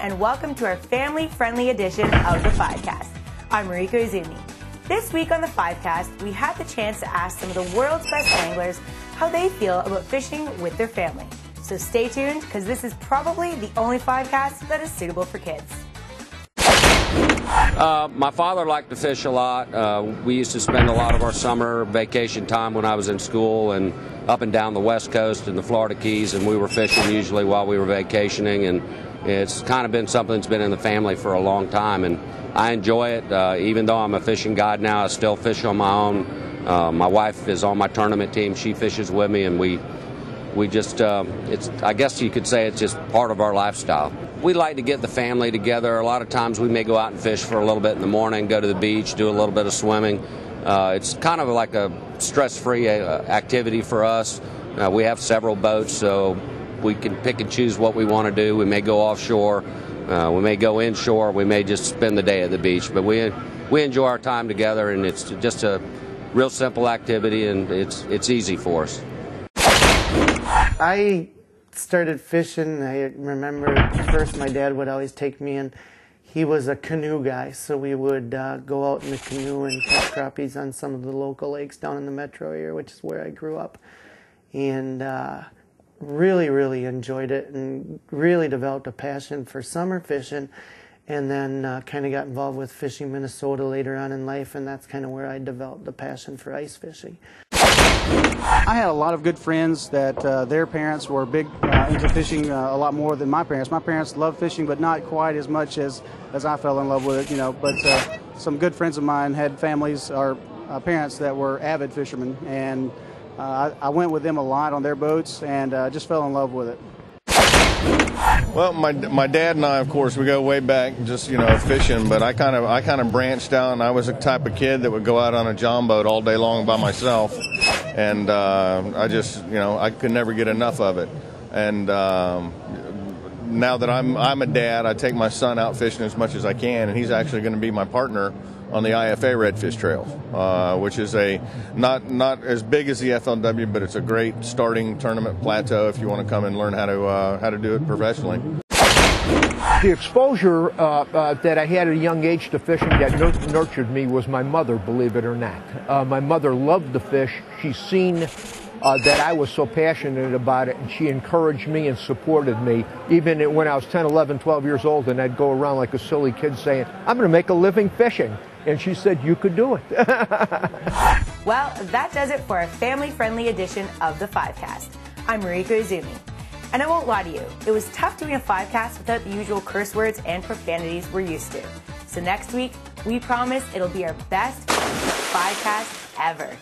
and welcome to our family-friendly edition of the 5CAST. I'm Mariko Izumi. This week on the 5CAST, we had the chance to ask some of the world's best anglers how they feel about fishing with their family. So stay tuned, because this is probably the only 5CAST that is suitable for kids. My father liked to fish a lot. We used to spend a lot of our summer vacation time when I was in school and up and down the West Coast and the Florida Keys, and we were fishing usually while we were vacationing, and it's kind of been something that's been in the family for a long time, and I enjoy it. Even though I'm a fishing guide now, I still fish on my own. My wife is on my tournament team. She fishes with me, and we just, I guess you could say it's just part of our lifestyle. We like to get the family together. A lot of times we may go out and fish for a little bit in the morning, go to the beach, do a little bit of swimming. It's kind of like a stress-free activity for us. We have several boats, so we can pick and choose what we want to do. We may go offshore, we may go inshore, we may just spend the day at the beach. But we enjoy our time together, and it's just a real simple activity, and it's easy for us. I started fishing. I remember first my dad would always take me in. He was a canoe guy, so we would go out in the canoe and catch crappies on some of the local lakes down in the metro area, which is where I grew up. And really enjoyed it and really developed a passion for summer fishing, and then kind of got involved with Fishing Minnesota later on in life, and that's kind of where I developed the passion for ice fishing. I had a lot of good friends that their parents were big into fishing a lot more than my parents. My parents loved fishing, but not quite as much as I fell in love with it, you know. But some good friends of mine had families or parents that were avid fishermen, and I went with them a lot on their boats and just fell in love with it. Well, my dad and I, of course, we go way back, just fishing. But I kind of branched out, and I was the type of kid that would go out on a john boat all day long by myself, and I just I could never get enough of it. And now that I'm a dad, I take my son out fishing as much as I can, and he's actually going to be my partner on the IFA Redfish Trail, which is not as big as the FLW, but it's a great starting tournament plateau if you want to come and learn how to do it professionally. The exposure that I had at a young age to fishing that nurtured me was my mother, believe it or not. My mother loved to fish. She's seen that I was so passionate about it, and she encouraged me and supported me, even when I was 10, 11, 12 years old, and I'd go around like a silly kid saying, I'm going to make a living fishing. And she said, you could do it. Well, that does it for a family-friendly edition of the 5CAST. I'm Mariko Izumi. And I won't lie to you, it was tough doing a 5CAST without the usual curse words and profanities we're used to. So next week, we promise it'll be our best 5CAST ever.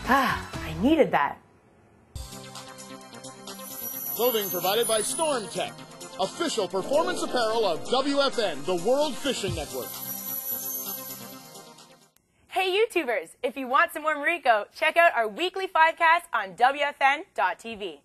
I needed that. Clothing provided by Storm Tech, official performance apparel of WFN, the World Fishing Network. Hey YouTubers, if you want some more Mariko, check out our weekly 5CAST on WFN.tv.